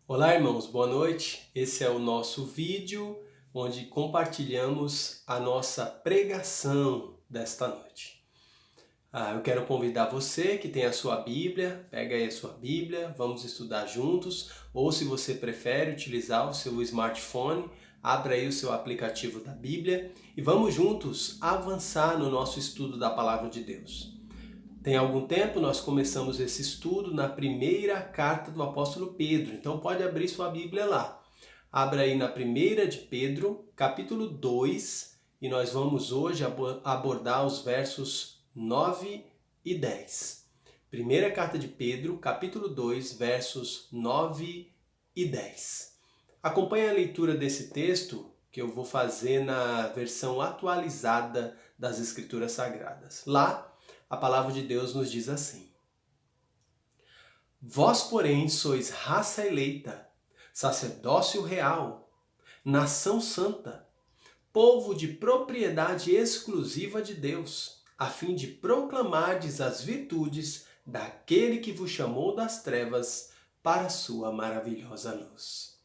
Olá, irmãos, boa noite. Esse é o nosso vídeo onde compartilhamos a nossa pregação desta noite. Eu quero convidar você que tem a sua Bíblia, pega aí a sua Bíblia, vamos estudar juntos, ou se você prefere utilizar o seu smartphone, abra aí o seu aplicativo da Bíblia e vamos juntos avançar no nosso estudo da Palavra de Deus. Tem algum tempo nós começamos esse estudo na primeira carta do apóstolo Pedro, então pode abrir sua Bíblia lá. Abra aí na primeira de Pedro, capítulo 2, e nós vamos hoje abordar os versos 9 e 10. Primeira carta de Pedro, capítulo 2, versos 9 e 10. Acompanhe a leitura desse texto que eu vou fazer na versão atualizada das Escrituras Sagradas. Lá, a palavra de Deus nos diz assim: Vós, porém, sois raça eleita, sacerdócio real, nação santa, povo de propriedade exclusiva de Deus, a fim de proclamardes as virtudes daquele que vos chamou das trevas para a sua maravilhosa luz.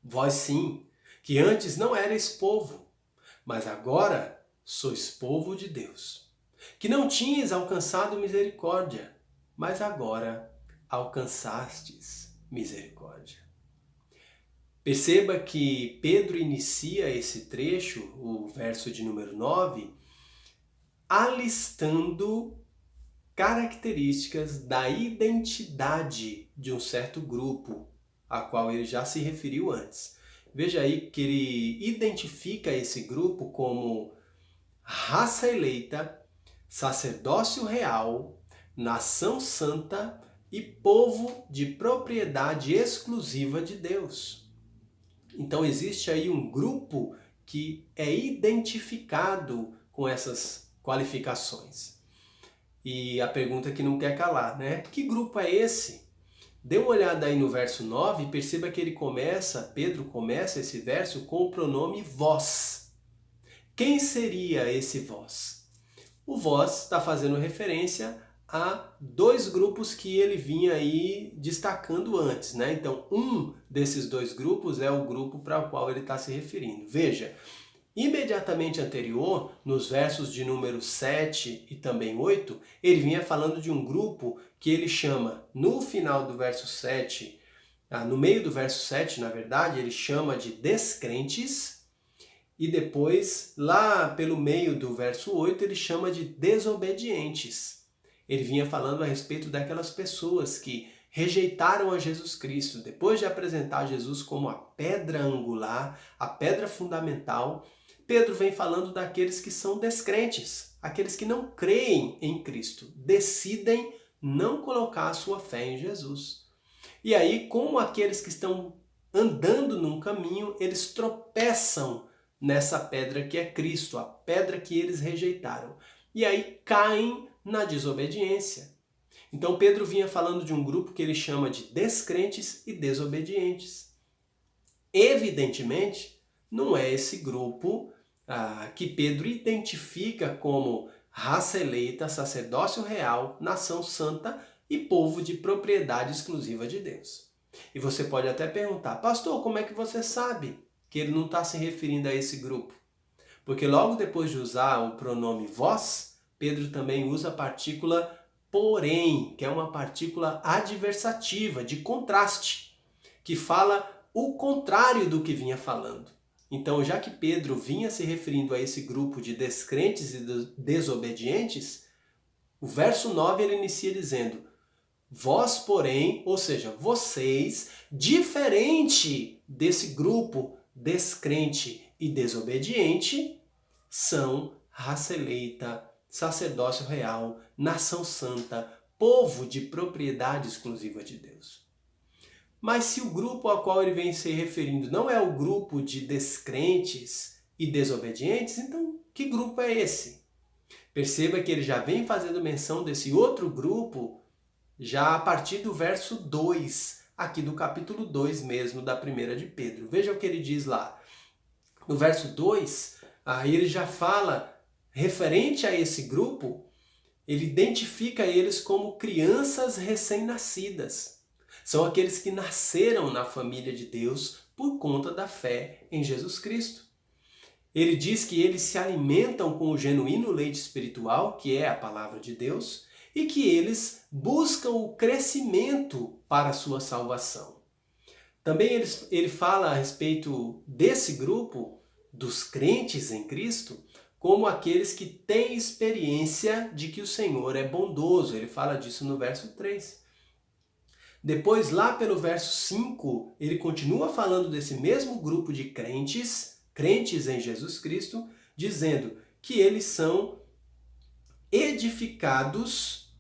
Vós sim, que antes não erais povo, mas agora sois povo de Deus. Que não tinhas alcançado misericórdia, mas agora alcançastes misericórdia. Perceba que Pedro inicia esse trecho, o verso de número 9, alistando características da identidade de um certo grupo, a qual ele já se referiu antes. Veja aí que ele identifica esse grupo como raça eleita, sacerdócio real, nação santa e povo de propriedade exclusiva de Deus. Então existe aí um grupo que é identificado com essas qualificações. E a pergunta que não quer calar, né? Que grupo é esse? Dê uma olhada aí no verso 9 e perceba que Pedro começa esse verso com o pronome vós. Quem seria esse vós? O vós está fazendo referência a dois grupos que ele vinha aí destacando antes, né? Então, um desses dois grupos é o grupo para o qual ele está se referindo. Veja, imediatamente anterior, nos versos de número 7 e também 8, ele vinha falando de um grupo que ele chama, no final do verso 7, no meio do verso 7, na verdade, ele chama de descrentes. E depois, lá pelo meio do verso 8, ele chama de desobedientes. Ele vinha falando a respeito daquelas pessoas que rejeitaram a Jesus Cristo. Depois de apresentar Jesus como a pedra angular, a pedra fundamental, Pedro vem falando daqueles que são descrentes, aqueles que não creem em Cristo, decidem não colocar a sua fé em Jesus. E aí, como aqueles que estão andando num caminho, eles tropeçam nessa pedra que é Cristo, a pedra que eles rejeitaram. E aí caem na desobediência. Então Pedro vinha falando de um grupo que ele chama de descrentes e desobedientes. Evidentemente, não é esse grupo que Pedro identifica como raça eleita, sacerdócio real, nação santa e povo de propriedade exclusiva de Deus. E você pode até perguntar, pastor, como é que você sabe que ele não está se referindo a esse grupo? Porque logo depois de usar o pronome vós, Pedro também usa a partícula porém, que é uma partícula adversativa, de contraste, que fala o contrário do que vinha falando. Então, já que Pedro vinha se referindo a esse grupo de descrentes e desobedientes, o verso 9 ele inicia dizendo: vós, porém, ou seja, vocês, diferente desse grupo descrente e desobediente, são raça eleita, sacerdócio real, nação santa, povo de propriedade exclusiva de Deus. Mas se o grupo ao qual ele vem se referindo não é o grupo de descrentes e desobedientes, então que grupo é esse? Perceba que ele já vem fazendo menção desse outro grupo já a partir do verso 2, aqui do capítulo 2 mesmo, da primeira de Pedro. Veja o que ele diz lá. No verso 2, aí ele já fala, referente a esse grupo, ele identifica eles como crianças recém-nascidas. São aqueles que nasceram na família de Deus por conta da fé em Jesus Cristo. Ele diz que eles se alimentam com o genuíno leite espiritual, que é a palavra de Deus, e que eles buscam o crescimento para a sua salvação. Também ele fala a respeito desse grupo, dos crentes em Cristo, como aqueles que têm experiência de que o Senhor é bondoso. Ele fala disso no verso 3. Depois, lá pelo verso 5, ele continua falando desse mesmo grupo de crentes em Jesus Cristo, dizendo que eles são edificados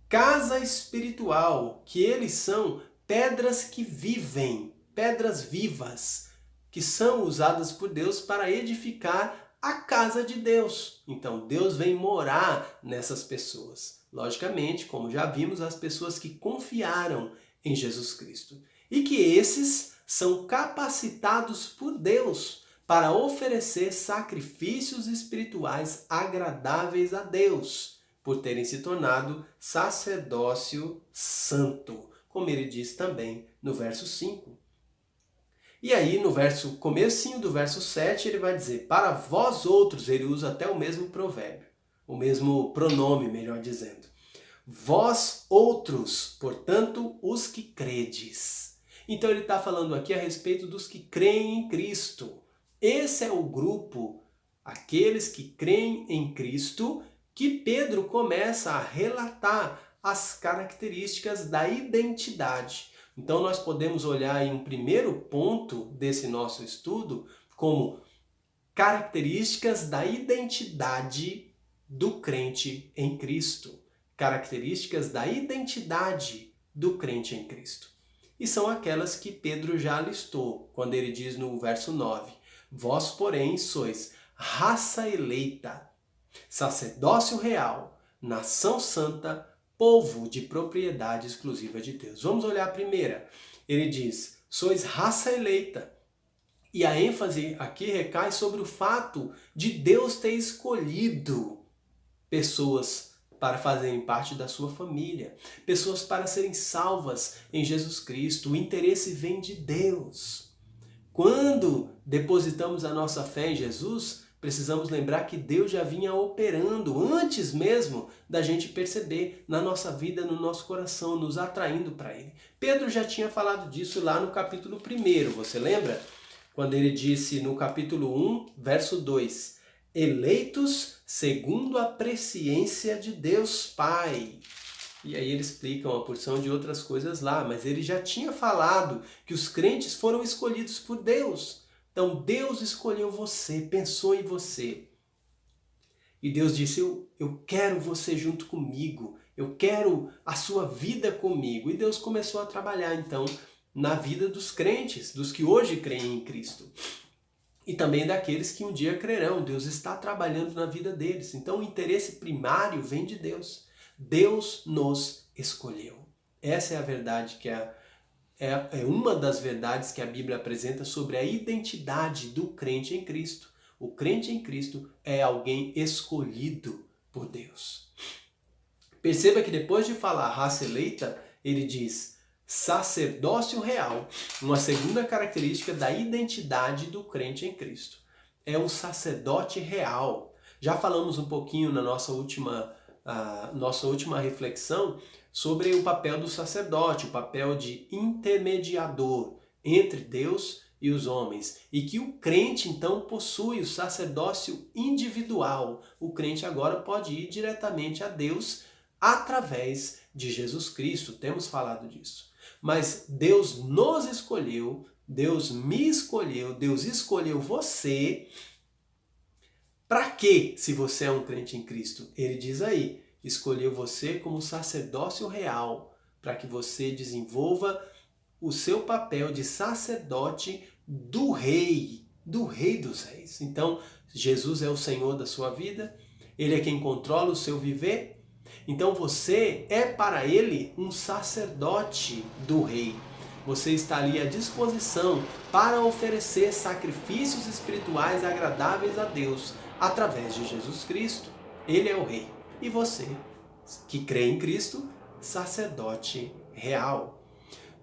casa espiritual, que eles são pedras que vivem, pedras vivas, que são usadas por Deus para edificar a casa de Deus. Então Deus vem morar nessas pessoas. Logicamente, como já vimos, as pessoas que confiaram em Jesus Cristo. E que esses são capacitados por Deus para oferecer sacrifícios espirituais agradáveis a Deus, por terem se tornado sacerdócio santo, como ele diz também no verso 5. E aí, no comecinho do verso 7, ele vai dizer, para vós outros, ele usa até o mesmo provérbio, o mesmo pronome, melhor dizendo. Vós outros, portanto, os que credes. Então ele está falando aqui a respeito dos que creem em Cristo. Esse é o grupo, aqueles que creem em Cristo, que Pedro começa a relatar as características da identidade. Então nós podemos olhar em um primeiro ponto desse nosso estudo como características da identidade do crente em Cristo. Características da identidade do crente em Cristo. E são aquelas que Pedro já listou, quando ele diz no verso 9, vós, porém, sois raça eleita, sacerdócio real, nação santa, povo de propriedade exclusiva de Deus. Vamos olhar a primeira. Ele diz, sois raça eleita. E a ênfase aqui recai sobre o fato de Deus ter escolhido pessoas para fazerem parte da sua família, pessoas para serem salvas em Jesus Cristo. O interesse vem de Deus. Quando depositamos a nossa fé em Jesus, precisamos lembrar que Deus já vinha operando antes mesmo da gente perceber na nossa vida, no nosso coração, nos atraindo para Ele. Pedro já tinha falado disso lá no capítulo 1, você lembra? Quando ele disse no capítulo 1, verso 2, eleitos segundo a presciência de Deus Pai. E aí ele explica uma porção de outras coisas lá, mas ele já tinha falado que os crentes foram escolhidos por Deus. Então Deus escolheu você, pensou em você. E Deus disse, eu quero você junto comigo, eu quero a sua vida comigo. E Deus começou a trabalhar então na vida dos crentes, dos que hoje creem em Cristo. E também daqueles que um dia crerão. Deus está trabalhando na vida deles. Então o interesse primário vem de Deus. Deus nos escolheu. Essa é a verdade que é uma das verdades que a Bíblia apresenta sobre a identidade do crente em Cristo. O crente em Cristo é alguém escolhido por Deus. Perceba que depois de falar raça eleita, ele diz sacerdócio real, uma segunda característica da identidade do crente em Cristo. É um sacerdote real. Já falamos um pouquinho na nossa última reflexão sobre o papel do sacerdote, o papel de intermediador entre Deus e os homens. E que o crente então possui o sacerdócio individual. O crente agora pode ir diretamente a Deus através de Jesus Cristo. Temos falado disso. Mas Deus nos escolheu, Deus me escolheu, Deus escolheu você. Para quê, se você é um crente em Cristo? Ele diz aí, escolheu você como sacerdócio real, para que você desenvolva o seu papel de sacerdote do rei dos reis. Então, Jesus é o Senhor da sua vida, Ele é quem controla o seu viver. Então você é para Ele um sacerdote do rei. Você está ali à disposição para oferecer sacrifícios espirituais agradáveis a Deus através de Jesus Cristo. Ele é o rei. E você, que crê em Cristo, sacerdote real.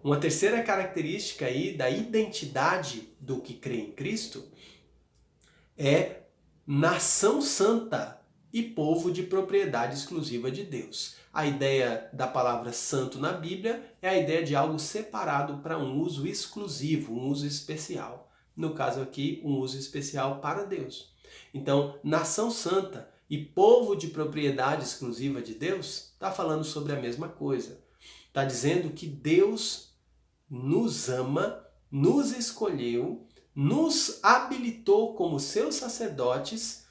Uma terceira característica aí da identidade do que crê em Cristo é nação santa e povo de propriedade exclusiva de Deus. A ideia da palavra santo na Bíblia é a ideia de algo separado para um uso exclusivo, um uso especial. No caso aqui, um uso especial para Deus. Então, nação santa e povo de propriedade exclusiva de Deus está falando sobre a mesma coisa. Está dizendo que Deus nos ama, nos escolheu, nos habilitou como seus sacerdotes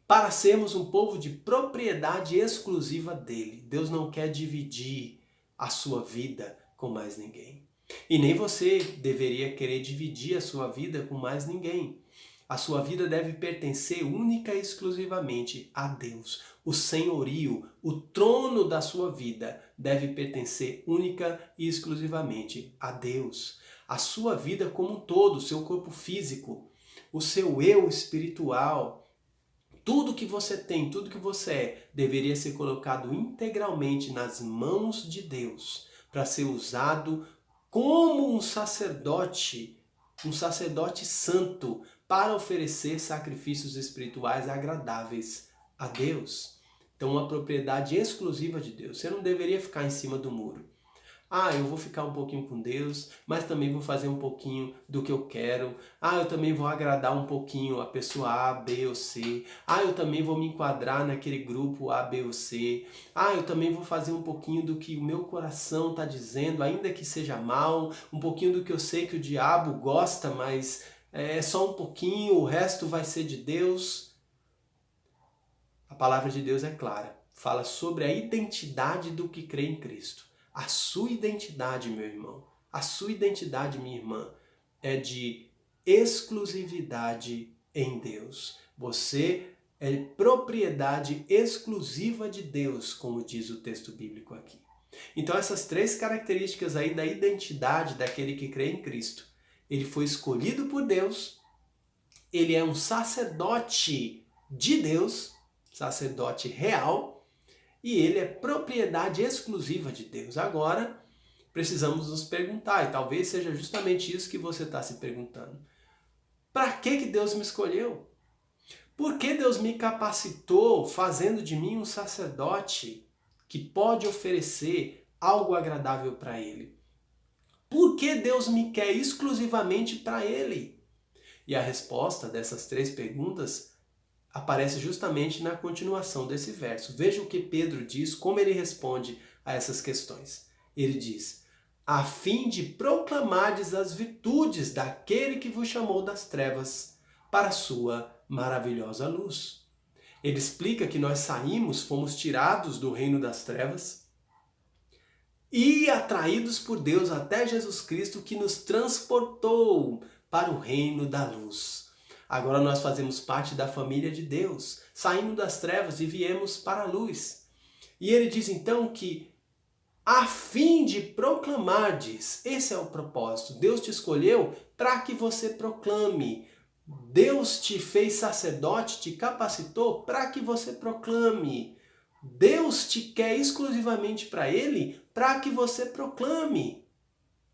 para sermos um povo de propriedade exclusiva dele. Deus não quer dividir a sua vida com mais ninguém. E nem você deveria querer dividir a sua vida com mais ninguém. A sua vida deve pertencer única e exclusivamente a Deus. O senhorio, o trono da sua vida deve pertencer única e exclusivamente a Deus. A sua vida como um todo, o seu corpo físico, o seu eu espiritual, tudo que você tem, tudo que você é, deveria ser colocado integralmente nas mãos de Deus para ser usado como um sacerdote santo, para oferecer sacrifícios espirituais agradáveis a Deus. Então, uma propriedade exclusiva de Deus. Você não deveria ficar em cima do muro. Eu vou ficar um pouquinho com Deus, mas também vou fazer um pouquinho do que eu quero. Eu também vou agradar um pouquinho a pessoa A, B ou C. Eu também vou me enquadrar naquele grupo A, B ou C. Eu também vou fazer um pouquinho do que o meu coração está dizendo, ainda que seja mal. Um pouquinho do que eu sei que o diabo gosta, mas é só um pouquinho, o resto vai ser de Deus. A palavra de Deus é clara. Fala sobre a identidade do que crê em Cristo. A sua identidade, meu irmão, a sua identidade, minha irmã, é de exclusividade em Deus. Você é propriedade exclusiva de Deus, como diz o texto bíblico aqui. Então essas três características aí da identidade daquele que crê em Cristo. Ele foi escolhido por Deus, ele é um sacerdote de Deus, sacerdote real, e ele é propriedade exclusiva de Deus. Agora, precisamos nos perguntar, e talvez seja justamente isso que você está se perguntando. Para que Deus me escolheu? Por que Deus me capacitou fazendo de mim um sacerdote que pode oferecer algo agradável para Ele? Por que Deus me quer exclusivamente para Ele? E a resposta dessas três perguntas aparece justamente na continuação desse verso. Veja o que Pedro diz, como ele responde a essas questões. Ele diz: a fim de proclamardes as virtudes daquele que vos chamou das trevas para a sua maravilhosa luz. Ele explica que nós fomos tirados do reino das trevas e atraídos por Deus até Jesus Cristo, que nos transportou para o reino da luz. Agora nós fazemos parte da família de Deus, saímos das trevas e viemos para a luz. E ele diz então que a fim de proclamardes, esse é o propósito. Deus te escolheu para que você proclame. Deus te fez sacerdote, te capacitou para que você proclame. Deus te quer exclusivamente para Ele, para que você proclame.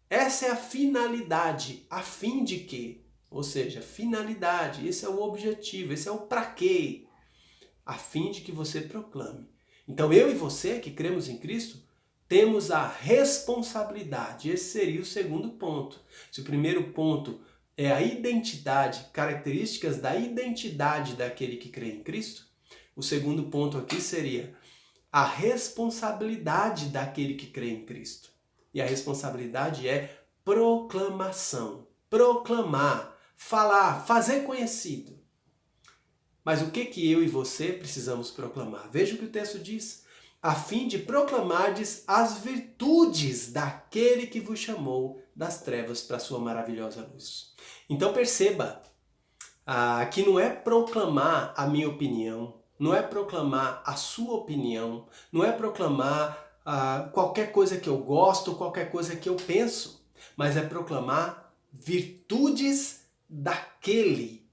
Essa é a finalidade. A fim de quê? Ou seja, finalidade, esse é o objetivo, esse é o para quê. A fim de que você proclame. Então eu e você que cremos em Cristo, temos a responsabilidade. Esse seria o segundo ponto. Se o primeiro ponto é a identidade, características da identidade daquele que crê em Cristo, o segundo ponto aqui seria a responsabilidade daquele que crê em Cristo. E a responsabilidade é proclamação. Proclamar, falar, fazer conhecido. Mas o que eu e você precisamos proclamar? Veja o que o texto diz. A fim de proclamardes as virtudes daquele que vos chamou das trevas para a sua maravilhosa luz. Então perceba, que não é proclamar a minha opinião, não é proclamar a sua opinião, não é proclamar qualquer coisa que eu gosto, qualquer coisa que eu penso, mas é proclamar virtudes daquele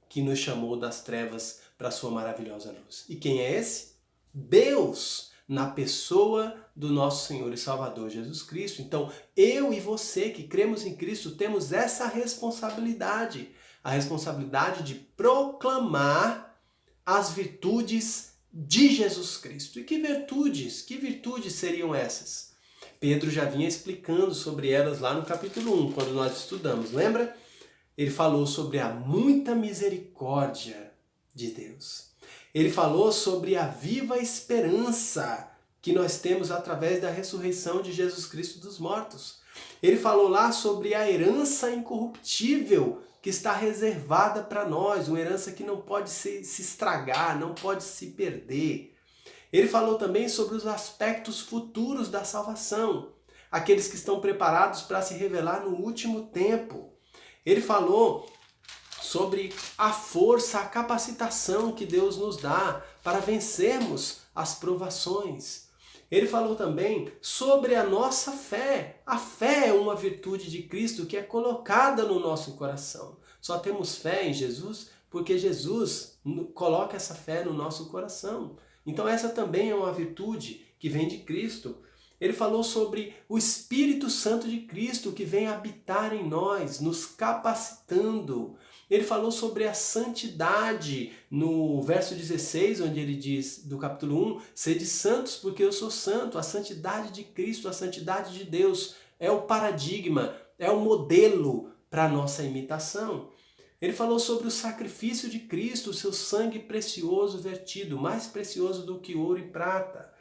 que nos chamou das trevas para a sua maravilhosa luz. E quem é esse? Deus, na pessoa do nosso Senhor e Salvador Jesus Cristo. Então, eu e você que cremos em Cristo temos essa responsabilidade, a responsabilidade de proclamar as virtudes de Jesus Cristo. E que virtudes? Que virtudes seriam essas? Pedro já vinha explicando sobre elas lá no capítulo 1, quando nós estudamos, lembra? Ele falou sobre a muita misericórdia de Deus. Ele falou sobre a viva esperança que nós temos através da ressurreição de Jesus Cristo dos mortos. Ele falou lá sobre a herança incorruptível que está reservada para nós, uma herança que não pode se estragar, não pode se perder. Ele falou também sobre os aspectos futuros da salvação, aqueles que estão preparados para se revelar no último tempo. Ele falou sobre a força, a capacitação que Deus nos dá para vencermos as provações. Ele falou também sobre a nossa fé. A fé é uma virtude de Cristo que é colocada no nosso coração. Só temos fé em Jesus porque Jesus coloca essa fé no nosso coração. Então essa também é uma virtude que vem de Cristo. Ele falou sobre o Espírito Santo de Cristo que vem habitar em nós, nos capacitando. Ele falou sobre a santidade no verso 16, onde ele diz, do capítulo 1, sede santos porque eu sou santo. A santidade de Cristo, a santidade de Deus é o paradigma, é o modelo para a nossa imitação. Ele falou sobre o sacrifício de Cristo, o seu sangue precioso vertido, mais precioso do que ouro e prata.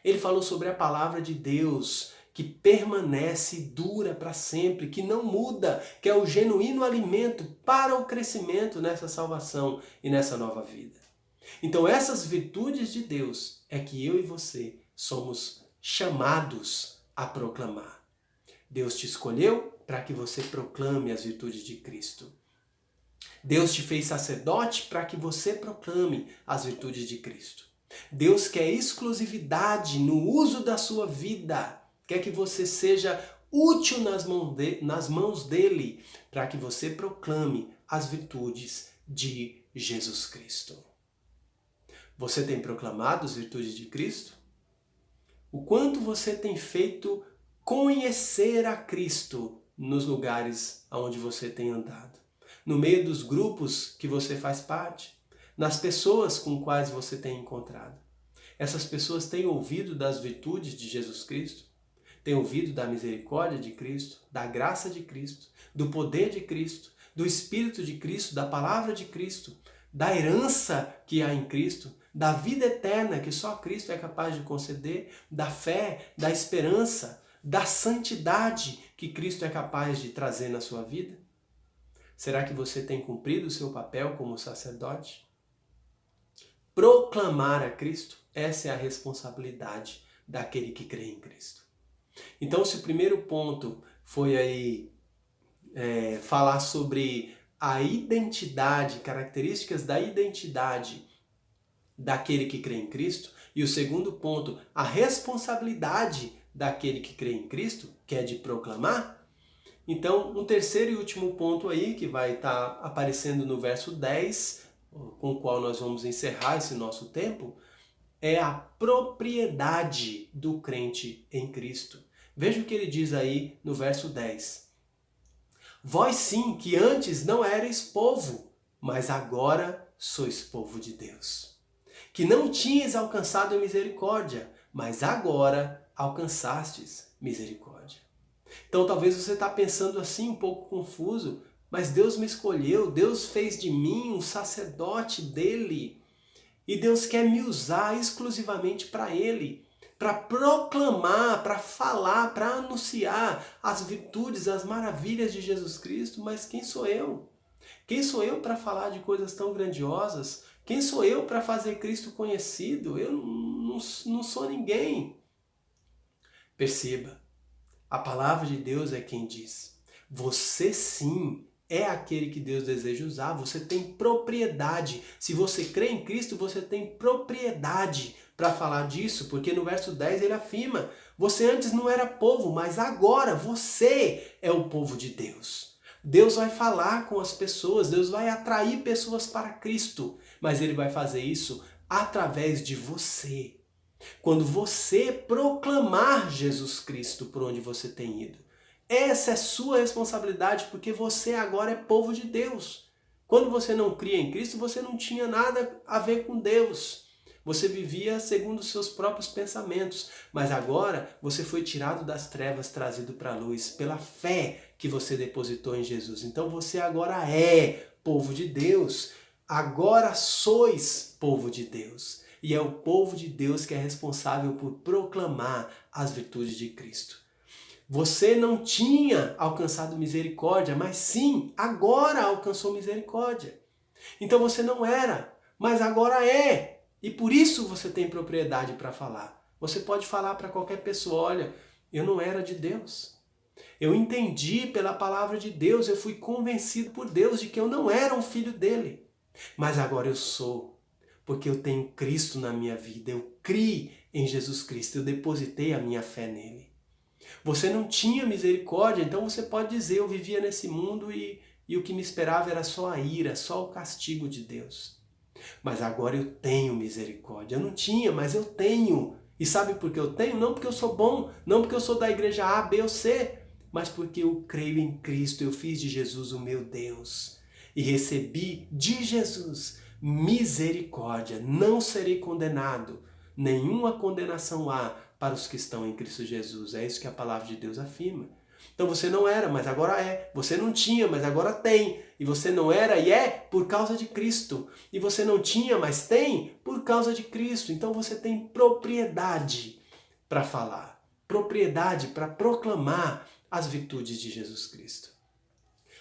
Ele falou sobre a palavra de Deus, que permanece e dura para sempre, que não muda, que é o genuíno alimento para o crescimento nessa salvação e nessa nova vida. Então essas virtudes de Deus é que eu e você somos chamados a proclamar. Deus te escolheu para que você proclame as virtudes de Cristo. Deus te fez sacerdote para que você proclame as virtudes de Cristo. Deus quer exclusividade no uso da sua vida. Quer que você seja útil nas mãos dele para que você proclame as virtudes de Jesus Cristo. Você tem proclamado as virtudes de Cristo? O quanto você tem feito conhecer a Cristo nos lugares onde você tem andado? No meio dos grupos que você faz parte? Nas pessoas com quais você tem encontrado? Essas pessoas têm ouvido das virtudes de Jesus Cristo? Têm ouvido da misericórdia de Cristo, da graça de Cristo, do poder de Cristo, do Espírito de Cristo, da palavra de Cristo, da herança que há em Cristo, da vida eterna que só Cristo é capaz de conceder, da fé, da esperança, da santidade que Cristo é capaz de trazer na sua vida? Será que você tem cumprido o seu papel como sacerdote? Proclamar a Cristo, essa é a responsabilidade daquele que crê em Cristo. Então, se o primeiro ponto foi aí falar sobre a identidade, características da identidade daquele que crê em Cristo, e o segundo ponto, a responsabilidade daquele que crê em Cristo, que é de proclamar, então um terceiro e último ponto aí, que vai estar aparecendo no verso 10, com o qual nós vamos encerrar esse nosso tempo, é a propriedade do crente em Cristo. Veja o que ele diz aí no verso 10. Vós sim, que antes não erais povo, mas agora sois povo de Deus. Que não tinhas alcançado misericórdia, mas agora alcançastes misericórdia. Então talvez você está pensando assim um pouco confuso, mas Deus me escolheu, Deus fez de mim um sacerdote dele. E Deus quer me usar exclusivamente para Ele, para proclamar, para falar, para anunciar as virtudes, as maravilhas de Jesus Cristo. Mas quem sou eu? Quem sou eu para falar de coisas tão grandiosas? Quem sou eu para fazer Cristo conhecido? Eu não sou ninguém. Perceba, a palavra de Deus é quem diz. Você sim é aquele que Deus deseja usar, você tem propriedade. Se você crê em Cristo, você tem propriedade para falar disso, porque no verso 10 ele afirma, você antes não era povo, mas agora você é o povo de Deus. Deus vai falar com as pessoas, Deus vai atrair pessoas para Cristo, mas Ele vai fazer isso através de você. Quando você proclamar Jesus Cristo por onde você tem ido. Essa é sua responsabilidade, porque você agora é povo de Deus. Quando você não cria em Cristo, você não tinha nada a ver com Deus. Você vivia segundo os seus próprios pensamentos. Mas agora você foi tirado das trevas, trazido para a luz, pela fé que você depositou em Jesus. Então você agora é povo de Deus. Agora sois povo de Deus. E é o povo de Deus que é responsável por proclamar as virtudes de Cristo. Você não tinha alcançado misericórdia, mas sim, agora alcançou misericórdia. Então você não era, mas agora é. E por isso você tem propriedade para falar. Você pode falar para qualquer pessoa, olha, eu não era de Deus. Eu entendi pela palavra de Deus, eu fui convencido por Deus de que eu não era um filho dele. Mas agora eu sou, porque eu tenho Cristo na minha vida. Eu criei em Jesus Cristo, eu depositei a minha fé nele. Você não tinha misericórdia, então você pode dizer, eu vivia nesse mundo e o que me esperava era só a ira, só o castigo de Deus. Mas agora eu tenho misericórdia. Eu não tinha, mas eu tenho. E sabe por que eu tenho? Não porque eu sou bom, não porque eu sou da igreja A, B ou C, mas porque eu creio em Cristo, eu fiz de Jesus o meu Deus. E recebi de Jesus misericórdia. Não serei condenado. Nenhuma condenação há para os que estão em Cristo Jesus. É isso que a palavra de Deus afirma. Então você não era, mas agora é. Você não tinha, mas agora tem. E você não era e é por causa de Cristo. E você não tinha, mas tem por causa de Cristo. Então você tem propriedade para falar. Propriedade para proclamar as virtudes de Jesus Cristo.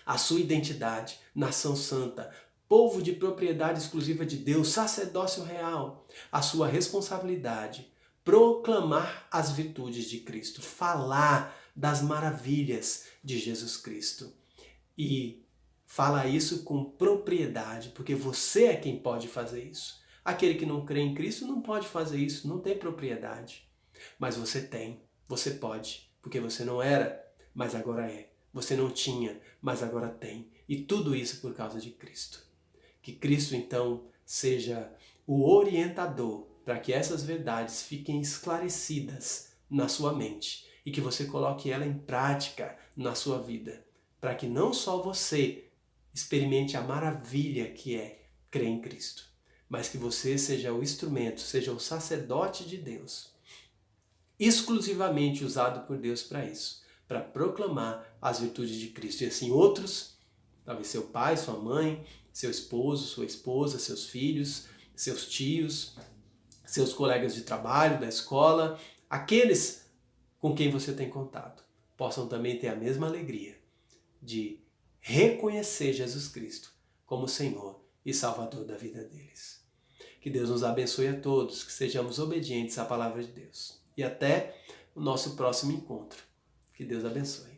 A sua identidade, nação santa, povo de propriedade exclusiva de Deus, sacerdócio real. A sua responsabilidade, proclamar as virtudes de Cristo, falar das maravilhas de Jesus Cristo. E fala isso com propriedade, porque você é quem pode fazer isso. Aquele que não crê em Cristo não pode fazer isso, não tem propriedade. Mas você tem, você pode, porque você não era, mas agora é. Você não tinha, mas agora tem. E tudo isso por causa de Cristo. Que Cristo, então, seja o orientador para que essas verdades fiquem esclarecidas na sua mente e que você coloque ela em prática na sua vida, para que não só você experimente a maravilha que é crer em Cristo, mas que você seja o instrumento, seja o sacerdote de Deus, exclusivamente usado por Deus para isso, para proclamar as virtudes de Cristo. E assim outros, talvez seu pai, sua mãe, seu esposo, sua esposa, seus filhos, seus tios, seus colegas de trabalho, da escola, aqueles com quem você tem contato, possam também ter a mesma alegria de reconhecer Jesus Cristo como Senhor e Salvador da vida deles. Que Deus nos abençoe a todos, que sejamos obedientes à palavra de Deus. E até o nosso próximo encontro. Que Deus abençoe.